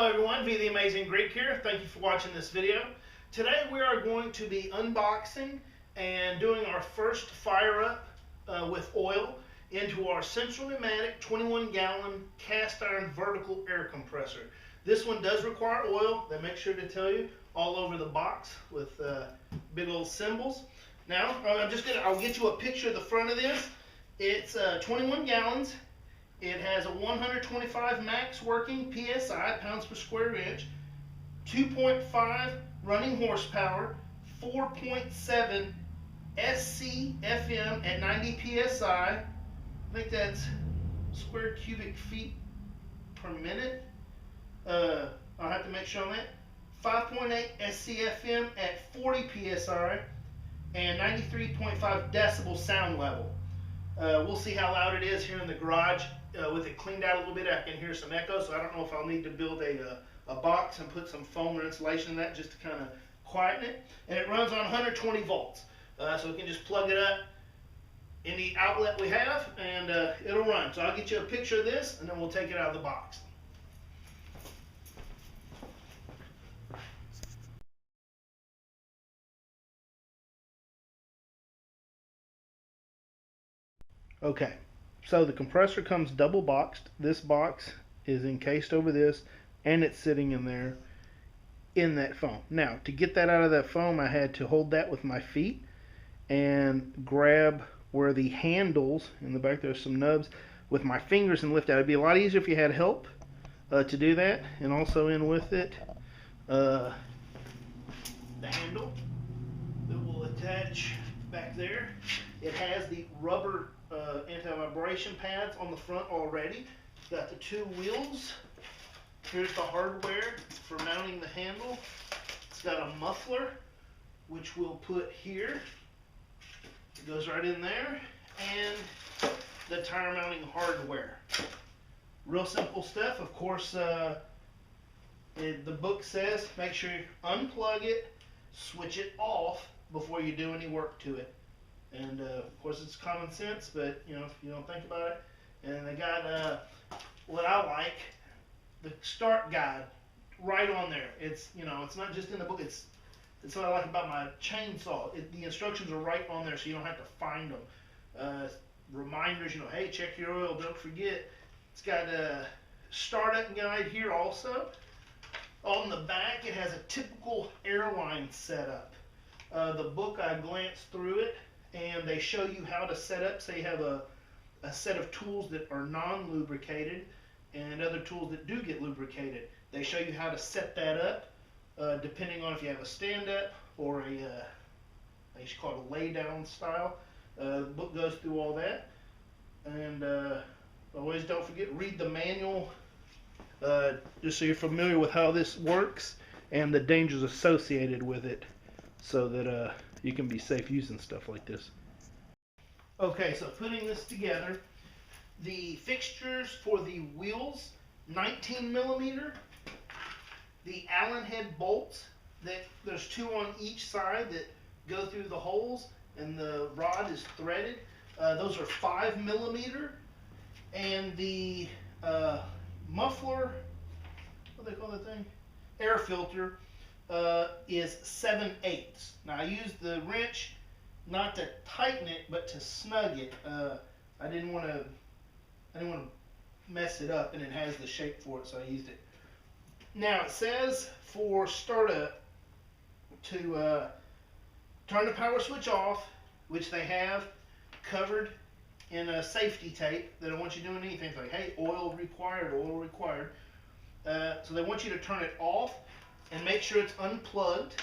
Hello everyone, V the Amazing Greek here. Thank you for watching this video. Today we are going to be unboxing and doing our first fire up with oil into our Central Pneumatic 21-gallon cast iron vertical air compressor. This one does require oil. They make sure to tell you all over the box with big old symbols. Now I'll get you a picture of the front of this. It's 21 gallons. It has a 125 max working PSI, pounds per square inch, 2.5 running horsepower, 4.7 SCFM at 90 PSI. I think that's square cubic feet per minute. I'll have to make sure on that. 5.8 SCFM at 40 PSI and 93.5 decibel sound level. We'll see how loud it is here in the garage. With it cleaned out a little bit, I can hear some echo, so I don't know if I'll need to build a box and put some foam or insulation in that just to kind of quieten it. And it runs on 120 volts, so we can just plug it up in the outlet we have, and it'll run. So I'll get you a picture of this, and then we'll take it out of the box. Okay, so the compressor comes double boxed. This box is encased over this, and it's sitting in there in that foam. Now, to get that out of that foam, I had to hold that with my feet and grab where the handles, in the back there's some nubs, with my fingers and lift out. It'd be a lot easier if you had help to do that. And also in with it, the handle that will attach back there. It has the rubber anti-vibration pads on the front already. It's got the two wheels. Here's the hardware for mounting the handle. It's got a muffler, which we'll put here. It goes right in there. And the tire mounting hardware. Real simple stuff. Of course, the book says make sure you unplug it, switch it off before you do any work to it. And of course it's common sense, but if you don't think about it. And they got what I like, the start guide right on there. It's it's not just in the book. It's what I like about my chainsaw. The instructions are right on there, so you don't have to find them. Reminders, hey, check your oil, don't forget. It's got a startup guide here also. On the back, it has a typical airline setup. The book, I glanced through it, and they show you how to set up. Say you have a set of tools that are non-lubricated and other tools that do get lubricated. They show you how to set that up, depending on if you have a stand-up or they should call it a lay-down style. The book goes through all that. And always don't forget, read the manual, just so you're familiar with how this works and the dangers associated with it, so that you can be safe using stuff like this. Okay, so putting this together, the fixtures for the wheels, 19 millimeter. The Allen head bolts, there's two on each side that go through the holes, and the rod is threaded. Those are 5 millimeter. And the muffler, what do they call that thing? Air filter. Is 7/8. Now I used the wrench not to tighten it, but to snug it. I didn't want to mess it up, and it has the shape for it, so I used it. Now it says for startup to turn the power switch off, which they have covered in a safety tape. They don't want you doing anything. It's like, hey, oil required, oil required. So they want you to turn it off and make sure it's unplugged.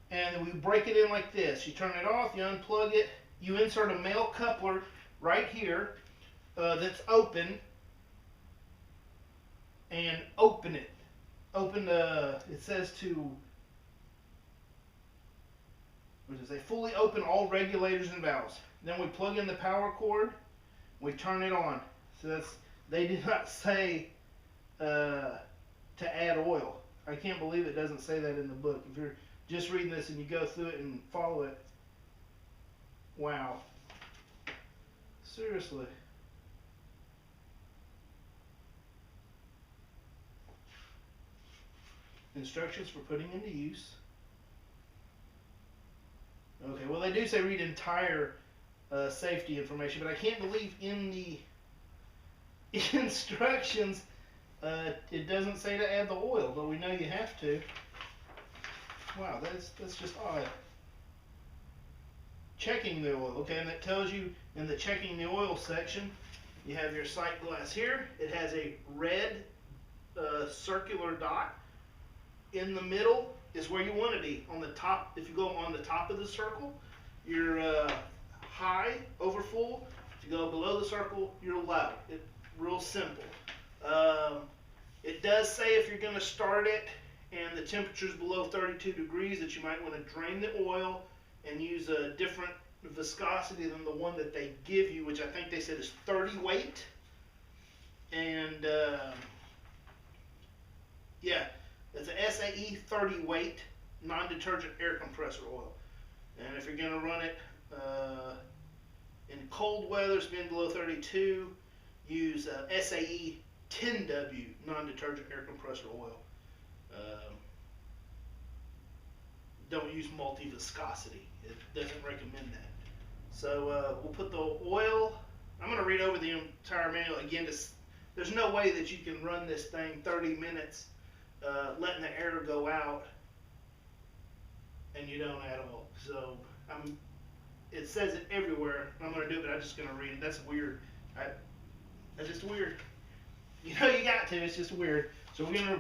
And then we break it in like this. You turn it off, you unplug it, you insert a male coupler right here that's open, and open it. It says to, what does it say? Fully open all regulators and valves. Then we plug in the power cord, we turn it on. So they did not say to add oil. I can't believe it doesn't say that in the book. If you're just reading this and you go through it and follow it, wow. Seriously. Instructions for putting into use. Okay, well they do say read entire safety information, but I can't believe in the instructions it doesn't say to add the oil, but we know you have to. Wow, that's just odd. Checking the oil, okay, and that tells you in the checking the oil section, you have your sight glass here. It has a red circular dot. In the middle is where you want to be. On the top, if you go on the top of the circle, you're high, over full. If you go below the circle, you're low. It's real simple. It does say if you're going to start it and the temperature's below 32 degrees that you might want to drain the oil and use a different viscosity than the one that they give you, which I think they said is 30 weight. And yeah, it's a SAE 30 weight non-detergent air compressor oil. And if you're going to run it in cold weather, it's been below 32, use SAE 10W non-detergent air compressor oil. Don't use multi-viscosity. It doesn't recommend that. So we'll put the oil. I'm going to read over the entire manual again. There's no way that you can run this thing 30 minutes letting the air go out and you don't at all. So it says it everywhere. I'm going to do it, but I'm just going to read it. That's weird. That's just weird. You know you got to. It's just weird. So we're going to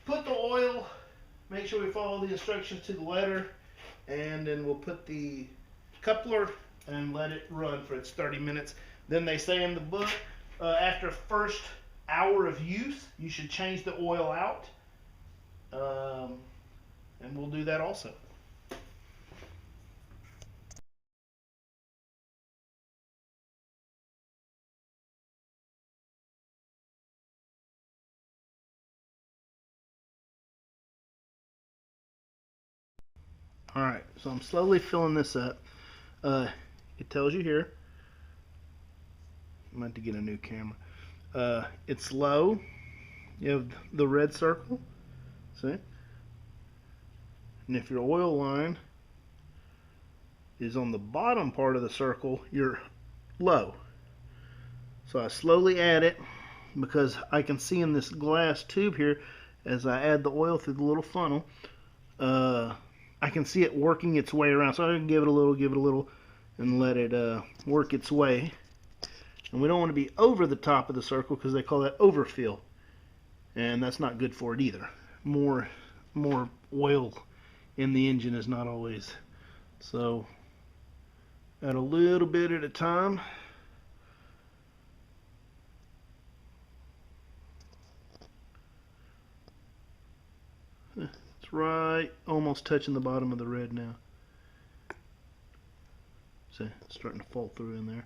put the oil, make sure we follow the instructions to the letter, and then we'll put the coupler and let it run for its 30 minutes. Then they say in the book, after first hour of use, you should change the oil out. And we'll do that also. Alright, so I'm slowly filling this up. It tells you here. I'm going to get a new camera. It's low. You have the red circle. See? And if your oil line is on the bottom part of the circle, you're low. So I slowly add it because I can see in this glass tube here as I add the oil through the little funnel, I can see it working its way around. So I can give it a little, and let it work its way. And we don't want to be over the top of the circle because they call that overfill. And that's not good for it either. More oil in the engine is not always. So add a little bit at a time. It's right almost touching the bottom of the red now. See, it's starting to fall through in there.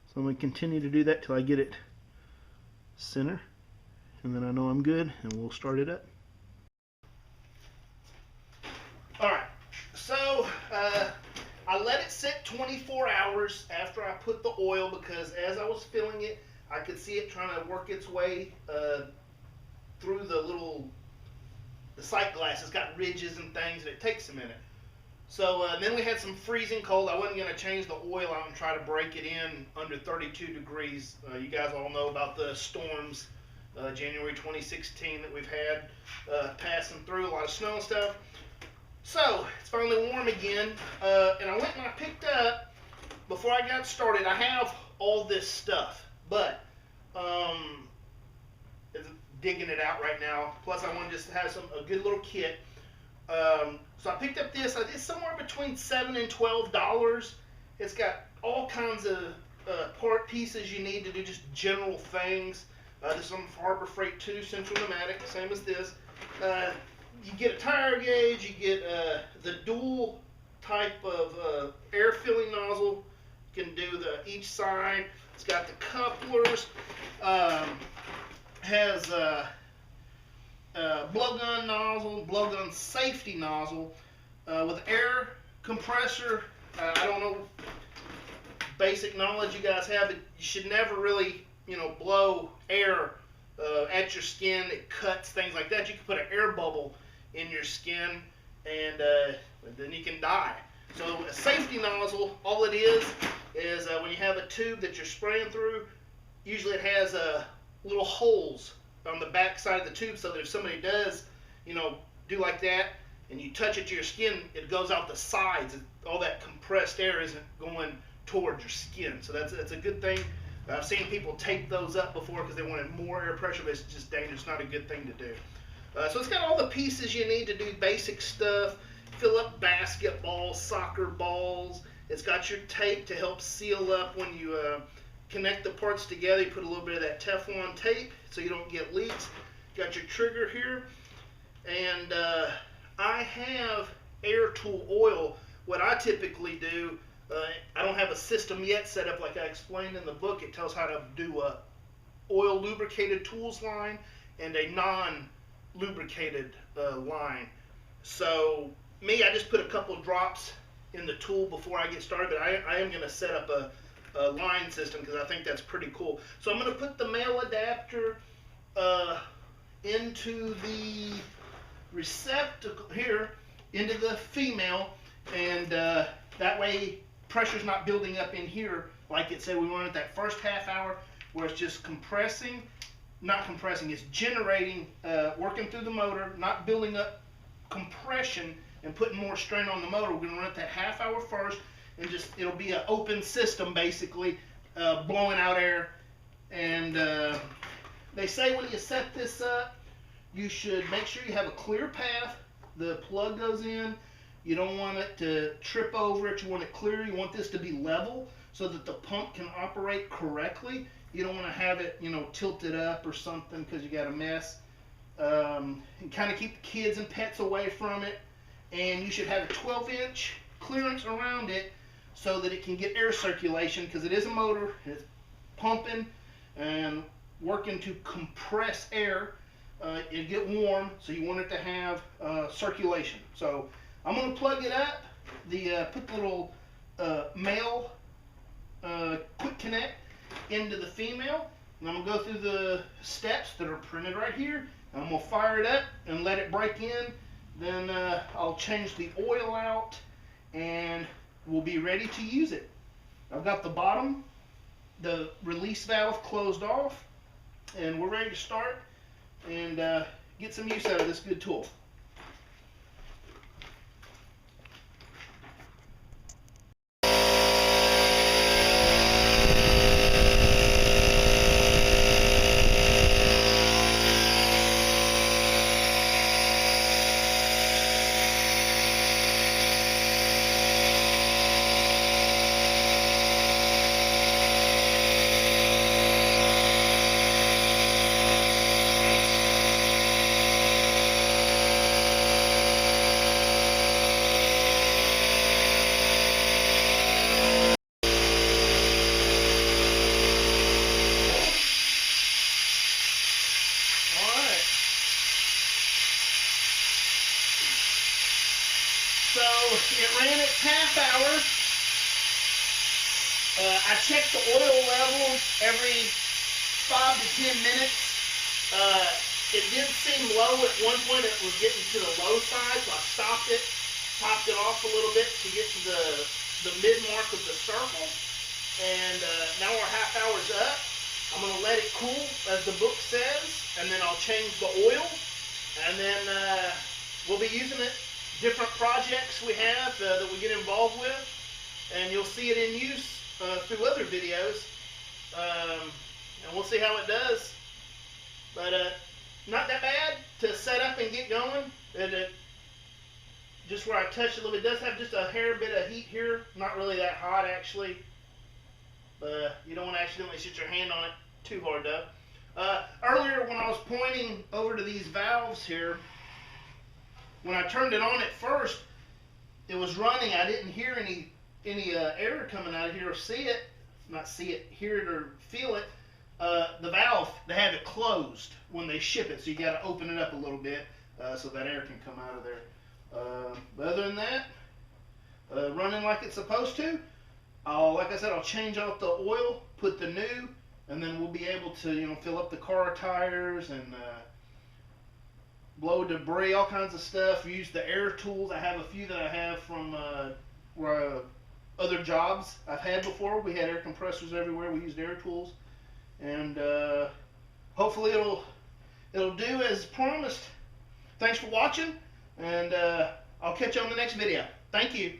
So I'm going to continue to do that till I get it center, and then I know I'm good, and we'll start it up. Alright, so I let it sit 24 hours after I put the oil because as I was filling it, I could see it trying to work its way through the sight glass. It's got ridges and things, and it takes a minute. So then we had some freezing cold. I wasn't going to change the oil out and try to break it in under 32 degrees. You guys all know about the storms, January 2016 that we've had passing through, a lot of snow and stuff. So it's finally warm again, and I went and I picked up, before I got started, I have all this stuff, but digging it out right now. Plus I want to just have a good little kit. So I picked up this. It's somewhere between $7 and $12. It's got all kinds of part pieces you need to do just general things. This is on Harbor Freight 2 Central Pneumatic, same as this. You get a tire gauge. You get the dual type of air filling nozzle. You can do each side. It's got the couplers. Has blowgun nozzle, blowgun safety nozzle with air compressor. I don't know basic knowledge you guys have, but you should never really, blow air at your skin. It cuts, things like that. You can put an air bubble in your skin, and then you can die. So a safety nozzle, all it is when you have a tube that you're spraying through, usually it has little holes on the back side of the tube, so that if somebody does, do like that, and you touch it to your skin, it goes out the sides. All that compressed air isn't going towards your skin. So that's a good thing. I've seen people tape those up before because they wanted more air pressure, but it's just dangerous. It's not a good thing to do. So it's got all the pieces you need to do basic stuff. Fill up basketballs, soccer balls. It's got your tape to help seal up when you connect the parts together. You put a little bit of that Teflon tape so you don't get leaks. Got your trigger here. And I have air tool oil. What I typically do, I don't have a system yet set up like I explained in the book. It tells how to do a oil lubricated tools line and a non-lubricated line. So me, I just put a couple drops in the tool before I get started, but I am going to set up a line system because I think that's pretty cool. So I'm going to put the male adapter into the receptacle here, into the female, and that way pressure's not building up in here like it said we wanted that first half hour, where it's just compressing, not compressing, it's generating, working through the motor, not building up compression and putting more strain on the motor. We're going to run it that half hour first, and just it'll be an open system basically, blowing out air. And they say when you set this up, you should make sure you have a clear path. The plug goes in. You don't want it to trip over it. You want it clear. You want this to be level so that the pump can operate correctly. You don't want to have it, tilted up or something because you got a mess. And kind of keep the kids and pets away from it. And you should have a 12-inch clearance around it so that it can get air circulation, because it is a motor. It's pumping and working to compress air. It get warm, so you want it to have circulation. So I'm going to plug it up. Put the little male quick connect into the female, and I'm going to go through the steps that are printed right here. I'm going to fire it up and let it break in. Then I'll change the oil out, and we'll be ready to use it. I've got the bottom, the release valve closed off, and we're ready to start and get some use out of this good tool. So it ran its half hour. I checked the oil level every 5 to 10 minutes. It did seem low at one point. It was getting to the low side, so I stopped it, topped it off a little bit to get to the mid mark of the circle. And now our half hour's up. I'm going to let it cool, as the book says, and then I'll change the oil, and then we'll be using it. Different projects we have that we get involved with, and you'll see it in use through other videos, and we'll see how it does. But not that bad to set up and get going. Just where I touched a little bit, it does have just a hair bit of heat here. Not really that hot actually, but you don't want to accidentally shoot your hand on it too hard though. Earlier when I was pointing over to these valves here, when I turned it on at first, it was running. I didn't hear any air coming out of here, or hear it or feel it. The valve, they have it closed when they ship it, so you got to open it up a little bit so that air can come out of there. But other than that, running like it's supposed to. Like I said, I'll change out the oil, put the new and then we'll be able to, fill up the car tires and blow debris, all kinds of stuff. Use the air tools. I have a few that I have from other jobs I've had before. We had air compressors everywhere. We used air tools, and hopefully it'll do as promised. Thanks for watching, and I'll catch you on the next video. Thank you.